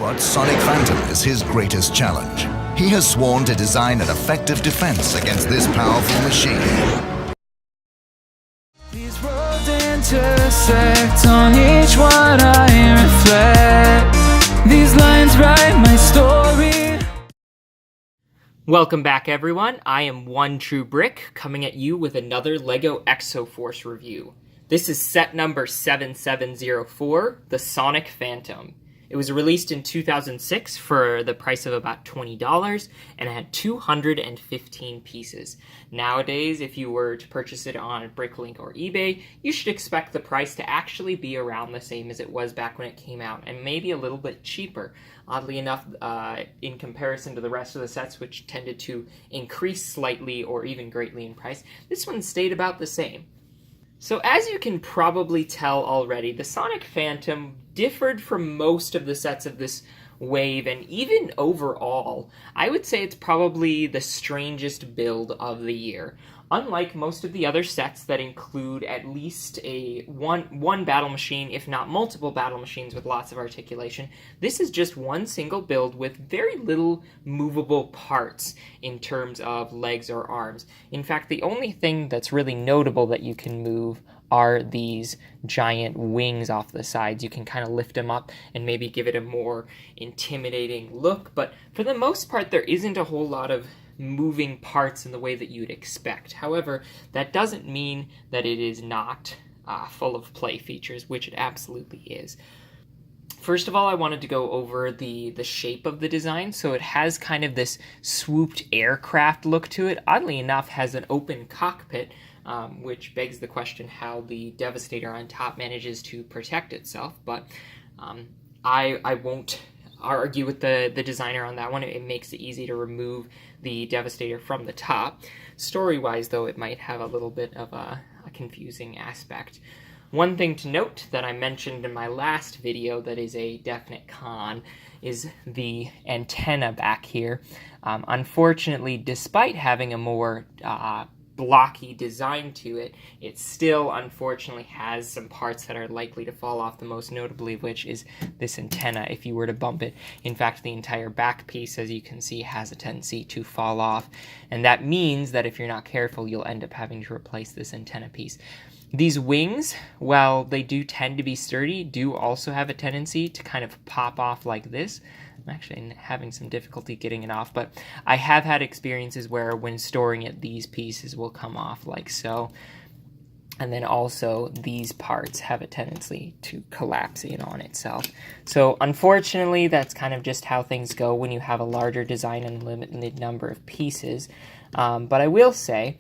But Sonic Phantom is his greatest challenge. He has sworn to design an effective defense against this powerful machine. These roads intersect, on each one I reflect. These lines write my story. Welcome back, everyone. I am One True Brick, coming at you with another LEGO Exo-Force review. This is set number 7704, the Sonic Phantom. It was released in 2006 for the price of about $20, and it had 215 pieces. Nowadays, if you were to purchase it on Bricklink or eBay, you should expect the price to actually be around the same as it was back when it came out, and maybe a little bit cheaper. Oddly enough, in comparison to the rest of the sets, which tended to increase slightly or even greatly in price, this one stayed about the same. So as you can probably tell already, the Sonic Phantom differed from most of the sets of this wave, and even overall, I would say it's probably the strangest build of the year. Unlike most of the other sets that include at least one battle machine, if not multiple battle machines with lots of articulation, this is just one single build with very little movable parts in terms of legs or arms. In fact, the only thing that's really notable that you can move are these giant wings off the sides. You can kind of lift them up and maybe give it a more intimidating look, but for the most part, there isn't a whole lot of moving parts in the way that you'd expect. However, that doesn't mean that it is not full of play features, which it absolutely is. First of all, I wanted to go over the shape of the design. So it has kind of this swooped aircraft look to it. Oddly enough, has an open cockpit, which begs the question how the Devastator on top manages to protect itself. But I won't argue with the designer on that one. It makes it easy to remove the Devastator from the top. Story-wise, though, it might have a little bit of a confusing aspect. One thing to note that I mentioned in my last video that is a definite con is the antenna back here. Unfortunately, despite having a more blocky design to it, it still unfortunately has some parts that are likely to fall off, the most notably of which is this antenna if you were to bump it. In fact, the entire back piece, as you can see, has a tendency to fall off, and that means that if you're not careful, you'll end up having to replace this antenna piece. These wings, while they do tend to be sturdy, do also have a tendency to kind of pop off like this. I'm actually having some difficulty getting it off, but I have had experiences where when storing it, these pieces will come off like so. And then also these parts have a tendency to collapse in on itself. So unfortunately, that's kind of just how things go when you have a larger design and limited number of pieces. But I will say,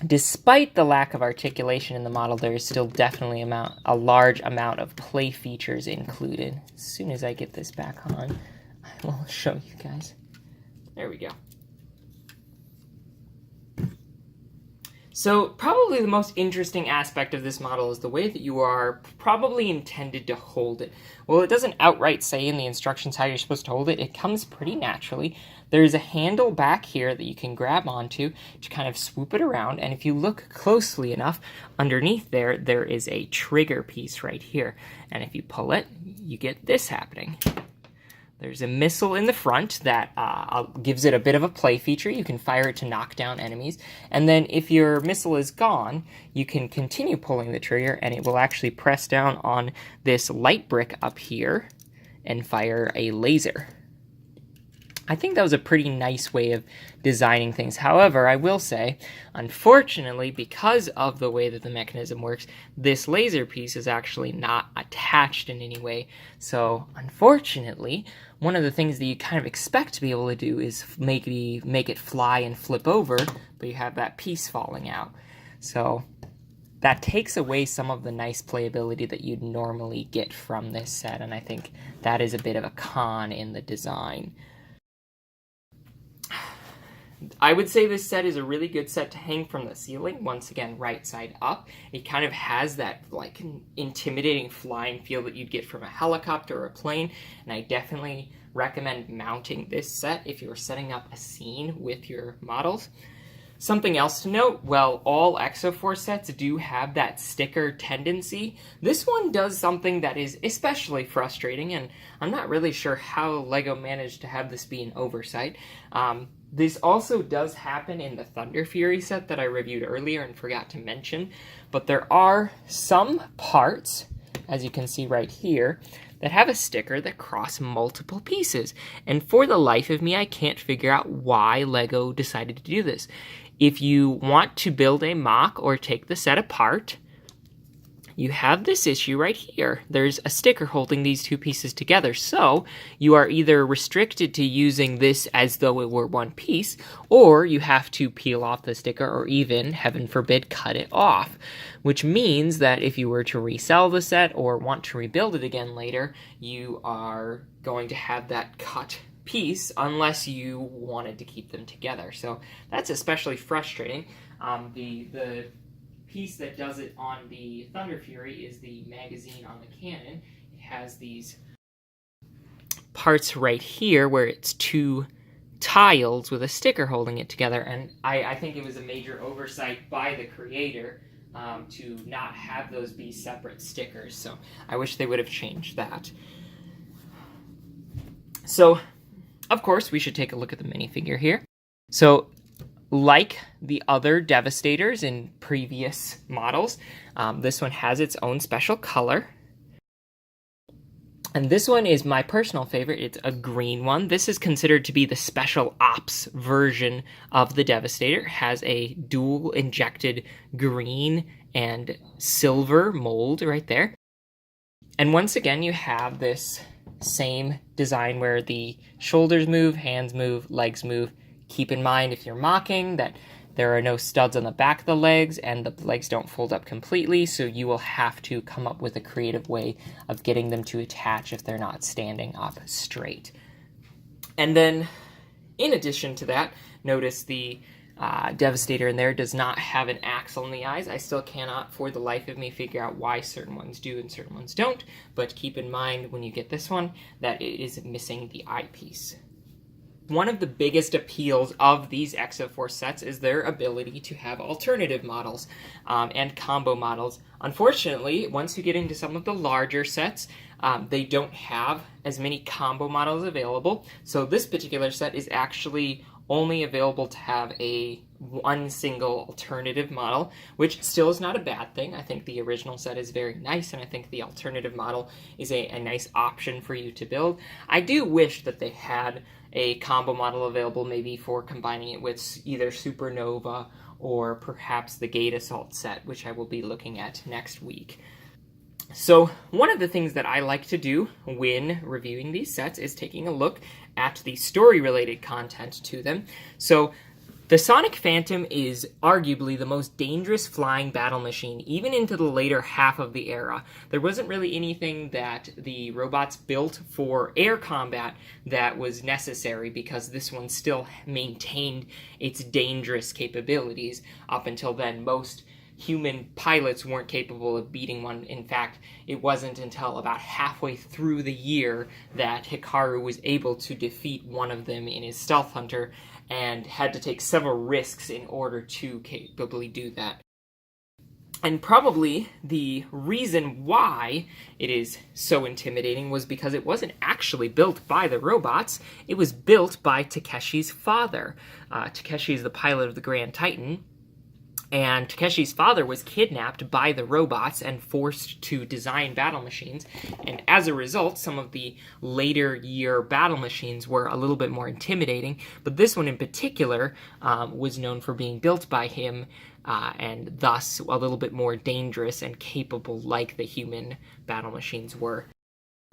despite the lack of articulation in the model, there is still definitely a large amount of play features included. As soon as I get this back on, I will show you guys. There we go. So probably the most interesting aspect of this model is the way that you are probably intended to hold it. Well, it doesn't outright say in the instructions how you're supposed to hold it. It comes pretty naturally. There's a handle back here that you can grab onto to kind of swoop it around, and if you look closely enough, underneath there is a trigger piece right here. And if you pull it, you get this happening. There's a missile in the front that gives it a bit of a play feature. You can fire it to knock down enemies. And then if your missile is gone, you can continue pulling the trigger, and it will actually press down on this light brick up here and fire a laser. I think that was a pretty nice way of designing things. However, I will say, unfortunately, because of the way that the mechanism works, this laser piece is actually not attached in any way. So, unfortunately, one of the things that you kind of expect to be able to do is make it fly and flip over, but you have that piece falling out. So that takes away some of the nice playability that you'd normally get from this set, and I think that is a bit of a con in the design. I would say this set is a really good set to hang from the ceiling, once again, right side up. It kind of has that, like, intimidating flying feel that you'd get from a helicopter or a plane, and I definitely recommend mounting this set if you're setting up a scene with your models. Something else to note, well, all Exo-Force sets do have that sticker tendency. This one does something that is especially frustrating, and I'm not really sure how LEGO managed to have this be an oversight. This also does happen in the Thunder Fury set that I reviewed earlier and forgot to mention, but there are some parts, as you can see right here, that have a sticker that cross multiple pieces. And for the life of me, I can't figure out why LEGO decided to do this. If you want to build a mock or take the set apart, you have this issue right here. There's a sticker holding these two pieces together. So you are either restricted to using this as though it were one piece, or you have to peel off the sticker or even, heaven forbid, cut it off. Which means that if you were to resell the set or want to rebuild it again later, you are going to have that cut piece unless you wanted to keep them together. So that's especially frustrating. The piece that does it on the Thunder Fury is the magazine on the cannon. It has these parts right here where it's two tiles with a sticker holding it together, and I think it was a major oversight by the creator to not have those be separate stickers, so I wish they would have changed that. So, of course, we should take a look at the minifigure here. So, like the other Devastators in previous models, this one has its own special color. And this one is my personal favorite. It's a green one. This is considered to be the special ops version of the Devastator. It has a dual injected green and silver mold right there. And once again, you have this same design where the shoulders move, hands move, legs move. Keep in mind, if you're mocking, that there are no studs on the back of the legs, and the legs don't fold up completely, so you will have to come up with a creative way of getting them to attach if they're not standing up straight. And then, in addition to that, notice the Devastator in there does not have an axle in the eyes. I still cannot, for the life of me, figure out why certain ones do and certain ones don't, but keep in mind when you get this one that it is missing the eyepiece. One of the biggest appeals of these Exo-Force sets is their ability to have alternative models and combo models. Unfortunately, once you get into some of the larger sets, they don't have as many combo models available. So this particular set is actually only available to have one single alternative model, which still is not a bad thing. I think the original set is very nice, and I think the alternative model is a nice option for you to build. I do wish that they had a combo model available, maybe for combining it with either Supernova or perhaps the Gate Assault set, which I will be looking at next week. So one of the things that I like to do when reviewing these sets is taking a look at the story-related content to them. So the Sonic Phantom is arguably the most dangerous flying battle machine, even into the later half of the era. There wasn't really anything that the robots built for air combat that was necessary, because this one still maintained its dangerous capabilities. Up until then, most human pilots weren't capable of beating one. In fact, it wasn't until about halfway through the year that Hikaru was able to defeat one of them in his Stealth Hunter, and had to take several risks in order to capably do that. And probably the reason why it is so intimidating was because it wasn't actually built by the robots, it was built by Takeshi's father. Takeshi is the pilot of the Grand Titan, and Takeshi's father was kidnapped by the robots and forced to design battle machines, and as a result, some of the later year battle machines were a little bit more intimidating, but this one in particular was known for being built by him, and thus a little bit more dangerous and capable like the human battle machines were.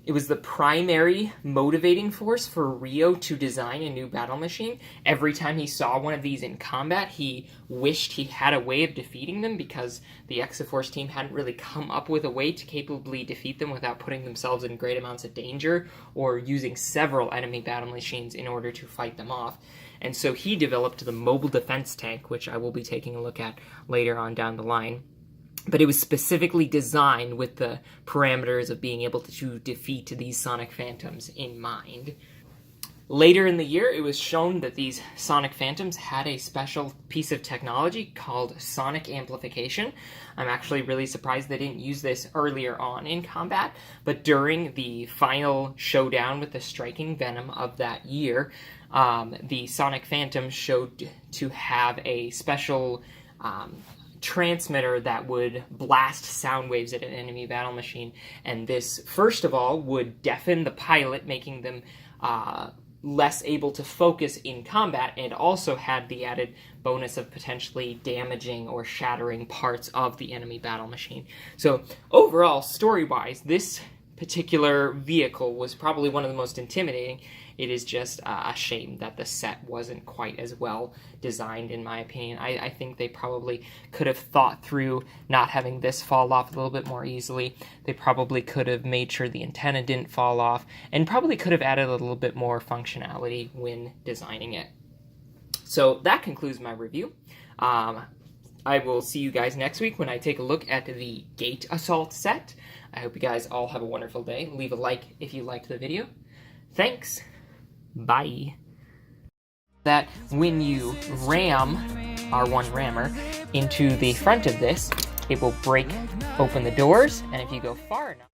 It was the primary motivating force for Ryo to design a new battle machine. Every time he saw one of these in combat, he wished he had a way of defeating them, because the Exo-Force team hadn't really come up with a way to capably defeat them without putting themselves in great amounts of danger or using several enemy battle machines in order to fight them off. And so he developed the mobile defense tank, which I will be taking a look at later on down the line. But it was specifically designed with the parameters of being able to defeat these Sonic Phantoms in mind. Later in the year, it was shown that these Sonic Phantoms had a special piece of technology called sonic amplification. I'm actually really surprised they didn't use this earlier on in combat, but during the final showdown with the Striking Venom of that year, the Sonic Phantom showed to have a special transmitter that would blast sound waves at an enemy battle machine, and this, first of all, would deafen the pilot, making them less able to focus in combat, and also had the added bonus of potentially damaging or shattering parts of the enemy battle machine. So overall, story-wise, this particular vehicle was probably one of the most intimidating. It is just a shame that the set wasn't quite as well designed, in my opinion. I think they probably could have thought through not having this fall off a little bit more easily. They probably could have made sure the antenna didn't fall off, and probably could have added a little bit more functionality when designing it. So that concludes my review. I will see you guys next week when I take a look at the Gate Assault set. I hope you guys all have a wonderful day. Leave a like if you liked the video. Thanks. Bye. That when you ram R1 rammer into the front of this, it will break open the doors, and if you go far enough...